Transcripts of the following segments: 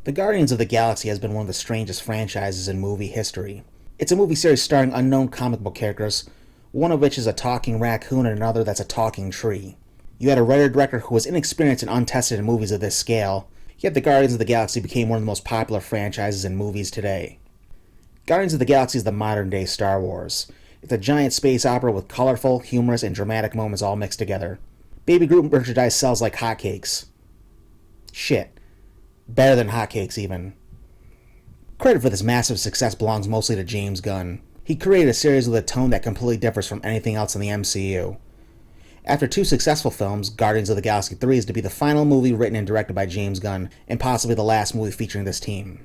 The Guardians of the Galaxy has been one of the strangest franchises in movie history. It's a movie series starring unknown comic book characters, one of which is a talking raccoon and another that's a talking tree. You had a writer-director who was inexperienced and untested in movies of this scale, yet the Guardians of the Galaxy became one of the most popular franchises in movies today. Guardians of the Galaxy is the modern-day Star Wars. It's a giant space opera with colorful, humorous, and dramatic moments all mixed together. Baby Groot merchandise sells like hotcakes. Shit. Better than hotcakes, even. Credit for this massive success belongs mostly to James Gunn. He created a series with a tone that completely differs from anything else in the MCU. After 2 successful films, Guardians of the Galaxy 3 is to be the final movie written and directed by James Gunn, and possibly the last movie featuring this team.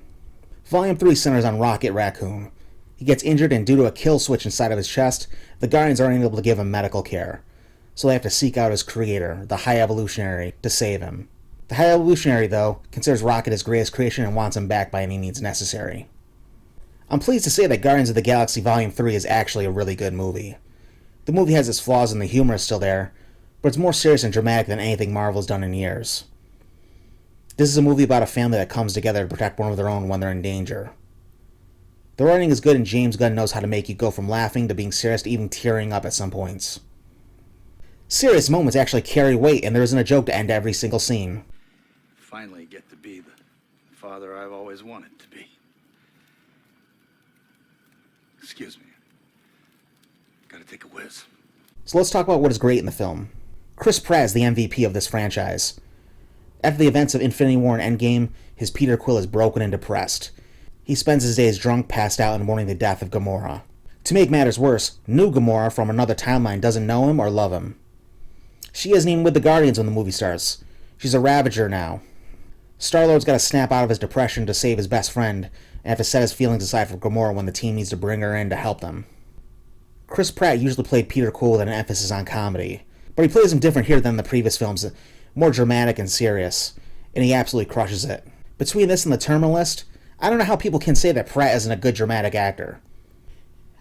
Volume 3 centers on Rocket Raccoon. He gets injured, and due to a kill switch inside of his chest, the Guardians aren't able to give him medical care. So they have to seek out his creator, the High Evolutionary, to save him. The High Evolutionary, though, considers Rocket his greatest creation and wants him back by any means necessary. I'm pleased to say that Guardians of the Galaxy Volume 3 is actually a really good movie. The movie has its flaws and the humor is still there, but it's more serious and dramatic than anything Marvel's done in years. This is a movie about a family that comes together to protect one of their own when they're in danger. The writing is good, and James Gunn knows how to make you go from laughing to being serious to even tearing up at some points. Serious moments actually carry weight, and there isn't a joke to end every single scene. Finally get to be the father I've always wanted to be. Excuse me. Gotta take a whiz. So let's talk about what is great in the film. Chris Pratt is the MVP of this franchise. After the events of Infinity War and Endgame, his Peter Quill is broken and depressed. He spends his days drunk, passed out, and mourning the death of Gamora. To make matters worse, new Gamora from another timeline doesn't know him or love him. She isn't even with the Guardians when the movie starts. She's a Ravager now. Star-Lord's got to snap out of his depression to save his best friend, and have to set his feelings aside for Gamora when the team needs to bring her in to help them. Chris Pratt usually played Peter Quill with an emphasis on comedy, but he plays him different here than the previous films, more dramatic and serious, and he absolutely crushes it. Between this and The Terminalist, I don't know how people can say that Pratt isn't a good dramatic actor.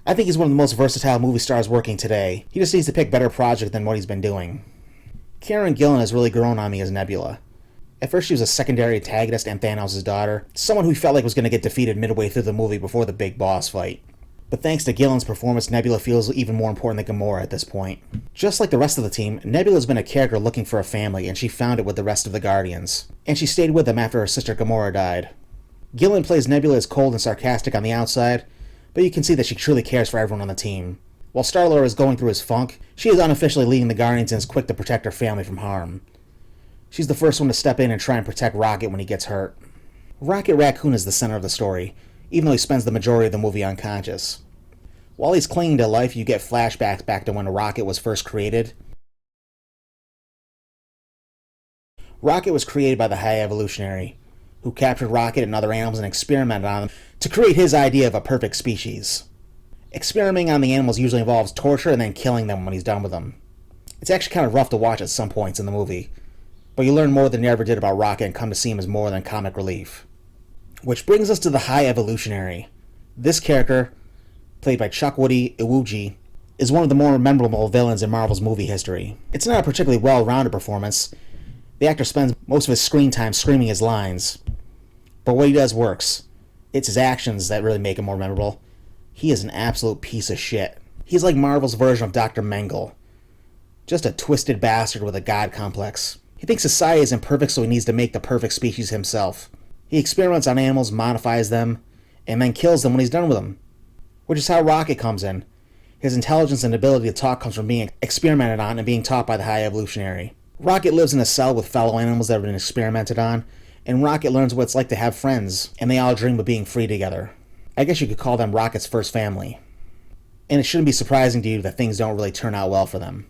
I think he's one of the most versatile movie stars working today. He just needs to pick better projects than what he's been doing. Karen Gillan has really grown on me as Nebula. At first she was a secondary antagonist and Thanos' daughter, someone who felt like was going to get defeated midway through the movie before the big boss fight. But thanks to Gillan's performance, Nebula feels even more important than Gamora at this point. Just like the rest of the team, Nebula's been a character looking for a family, and she found it with the rest of the Guardians. And she stayed with them after her sister Gamora died. Gillan plays Nebula as cold and sarcastic on the outside, but you can see that she truly cares for everyone on the team. While Star-Lord is going through his funk, she is unofficially leading the Guardians and is quick to protect her family from harm. She's the first one to step in and try and protect Rocket when he gets hurt. Rocket Raccoon is the center of the story, even though he spends the majority of the movie unconscious. While he's clinging to life, you get flashbacks back to when Rocket was first created. Rocket was created by the High Evolutionary, who captured Rocket and other animals and experimented on them to create his idea of a perfect species. Experimenting on the animals usually involves torture and then killing them when he's done with them. It's actually kind of rough to watch at some points in the movie, but you learn more than you ever did about Rocket and come to see him as more than comic relief. Which brings us to the High Evolutionary. This character, played by Chukwudi Iwuji, is one of the more memorable villains in Marvel's movie history. It's not a particularly well-rounded performance. The actor spends most of his screen time screaming his lines, but what he does works. It's his actions that really make him more memorable. He is an absolute piece of shit. He's like Marvel's version of Dr. Mengele. Just a twisted bastard with a god complex. He thinks society is imperfect, so he needs to make the perfect species himself. He experiments on animals, modifies them, and then kills them when he's done with them. Which is how Rocket comes in. His intelligence and ability to talk comes from being experimented on and being taught by the High Evolutionary. Rocket lives in a cell with fellow animals that have been experimented on, and Rocket learns what it's like to have friends, and they all dream of being free together. I guess you could call them Rocket's first family. And it shouldn't be surprising to you that things don't really turn out well for them.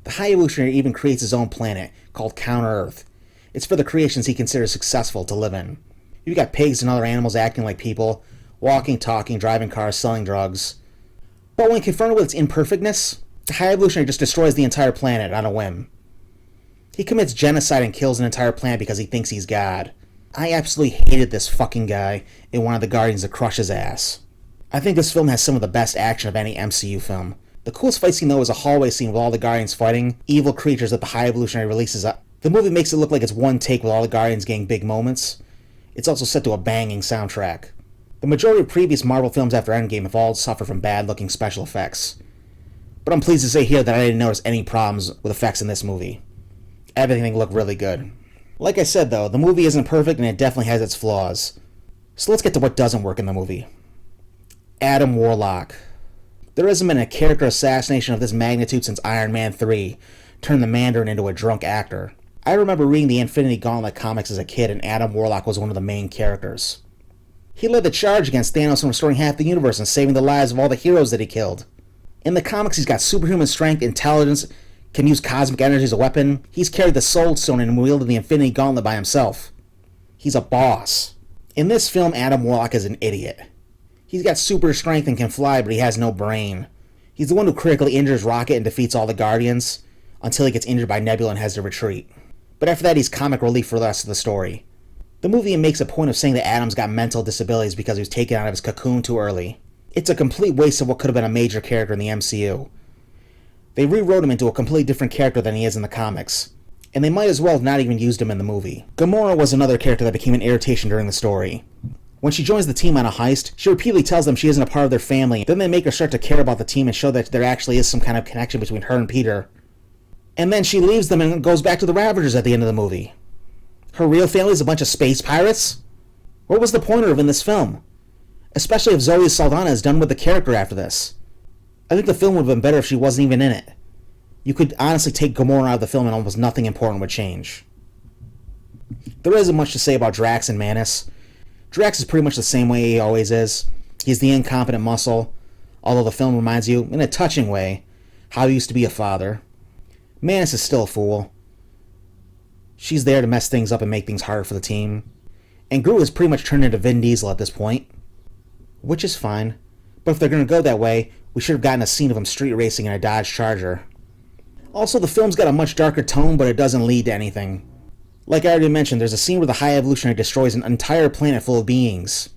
The High Evolutionary even creates his own planet, called Counter-Earth. It's for the creations he considers successful to live in. You've got pigs and other animals acting like people, walking, talking, driving cars, selling drugs. But when confronted with its imperfectness, the High Evolutionary just destroys the entire planet on a whim. He commits genocide and kills an entire planet because he thinks he's God. I absolutely hated this fucking guy and wanted the Guardians to crush his ass. I think this film has some of the best action of any MCU film. The coolest fight scene, though, is a hallway scene with all the Guardians fighting evil creatures that the High Evolutionary releases up. The movie makes it look like it's one take with all the Guardians getting big moments, It's also set to a banging soundtrack. The majority of previous Marvel films after Endgame have all suffered from bad-looking special effects. But I'm pleased to say here that I didn't notice any problems with effects in this movie. Everything looked really good. Like I said though, the movie isn't perfect and it definitely has its flaws. So let's get to what doesn't work in the movie. Adam Warlock. There hasn't been a character assassination of this magnitude since Iron Man 3 turned the Mandarin into a drunk actor. I remember reading the Infinity Gauntlet comics as a kid and Adam Warlock was one of the main characters. He led the charge against Thanos in restoring half the universe and saving the lives of all the heroes that he killed. In the comics, he's got superhuman strength, intelligence, can use cosmic energy as a weapon. He's carried the Soul Stone and wielded the Infinity Gauntlet by himself. He's a boss. In this film, Adam Warlock is an idiot. He's got super strength and can fly, but he has no brain. He's the one who critically injures Rocket and defeats all the Guardians, until he gets injured by Nebula and has to retreat. But after that, he's comic relief for the rest of the story. The movie makes a point of saying that Adam's got mental disabilities because he was taken out of his cocoon too early. It's a complete waste of what could have been a major character in the MCU. They rewrote him into a completely different character than he is in the comics, and they might as well have not even used him in the movie. Gamora was another character that became an irritation during the story. When she joins the team on a heist, she repeatedly tells them she isn't a part of their family, then they make her start to care about the team and show that there actually is some kind of connection between her and Peter. And then she leaves them and goes back to the Ravagers at the end of the movie. Her real family is a bunch of space pirates? What was the point of her in this film? Especially if Zoe Saldana is done with the character after this. I think the film would have been better if she wasn't even in it. You could honestly take Gamora out of the film and almost nothing important would change. There isn't much to say about Drax and Mantis. Drax is pretty much the same way he always is. He's the incompetent muscle, although the film reminds you, in a touching way, how he used to be a father. Mantis is still a fool. She's there to mess things up and make things harder for the team. And Groot has pretty much turned into Vin Diesel at this point. Which is fine. But if they're going to go that way, we should have gotten a scene of him street racing in a Dodge Charger. Also, the film's got a much darker tone, but it doesn't lead to anything. Like I already mentioned, there's a scene where the High Evolutionary destroys an entire planet full of beings.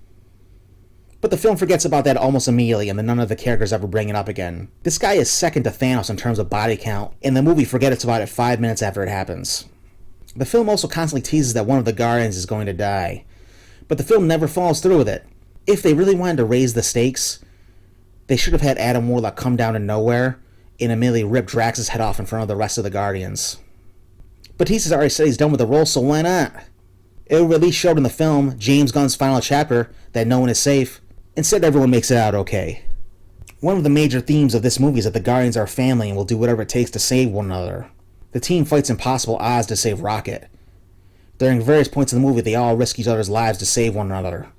But the film forgets about that almost immediately, and then none of the characters ever bring it up again. This guy is second to Thanos in terms of body count, and the movie forgets about it 5 minutes after it happens. The film also constantly teases that one of the Guardians is going to die, but the film never follows through with it. If they really wanted to raise the stakes, they should have had Adam Warlock come down to nowhere and immediately rip Drax's head off in front of the rest of the Guardians. Batista's already said he's done with the role, so why not? It would at least showed in the film, James Gunn's final chapter, that no one is safe. Instead, everyone makes it out okay. One of the major themes of this movie is that the Guardians are family and will do whatever it takes to save one another. The team fights impossible odds to save Rocket. During various points in the movie, they all risk each other's lives to save one another.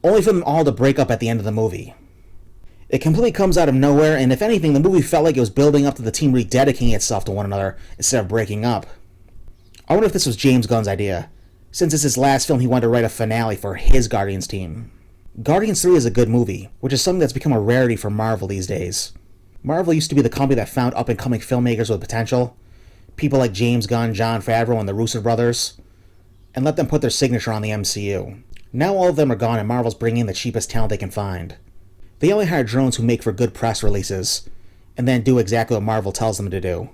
Only for them all to break up at the end of the movie. It completely comes out of nowhere, and if anything, the movie felt like it was building up to the team rededicating itself to one another instead of breaking up. I wonder if this was James Gunn's idea. Since it's his last film, he wanted to write a finale for his Guardians team. Guardians 3 is a good movie, which is something that's become a rarity for Marvel these days. Marvel used to be the company that found up-and-coming filmmakers with potential, people like James Gunn, Jon Favreau, and the Russo brothers, and let them put their signature on the MCU. Now all of them are gone and Marvel's bringing in the cheapest talent they can find. They only hire drones who make for good press releases, and then do exactly what Marvel tells them to do.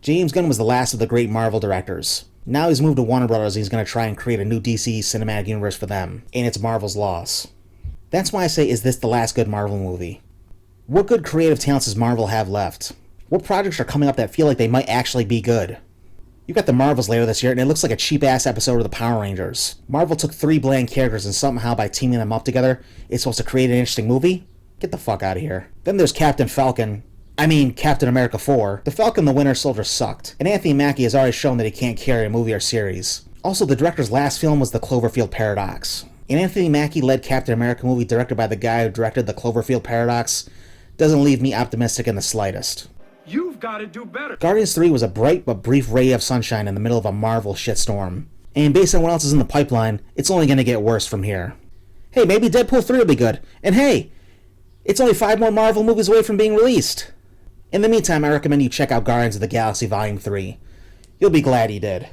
James Gunn was the last of the great Marvel directors. Now he's moved to Warner Brothers and he's going to try and create a new DC cinematic universe for them, and it's Marvel's loss. That's why I say, is this the last good Marvel movie? What good creative talents does Marvel have left? What projects are coming up that feel like they might actually be good? You got the Marvels later this year, and it looks like a cheap-ass episode of the Power Rangers. Marvel took 3 bland characters, and somehow by teaming them up together, it's supposed to create an interesting movie? Get the fuck out of here. Then there's Captain America 4. The Falcon the Winter Soldier sucked, and Anthony Mackie has already shown that he can't carry a movie or series. Also, the director's last film was The Cloverfield Paradox. An Anthony Mackie-led Captain America movie directed by the guy who directed The Cloverfield Paradox doesn't leave me optimistic in the slightest. You've got to do better. Guardians 3 was a bright but brief ray of sunshine in the middle of a Marvel shitstorm. And based on what else is in the pipeline, it's only going to get worse from here. Hey, maybe Deadpool 3 will be good. And hey, it's only 5 more Marvel movies away from being released. In the meantime, I recommend you check out Guardians of the Galaxy Volume 3. You'll be glad you did.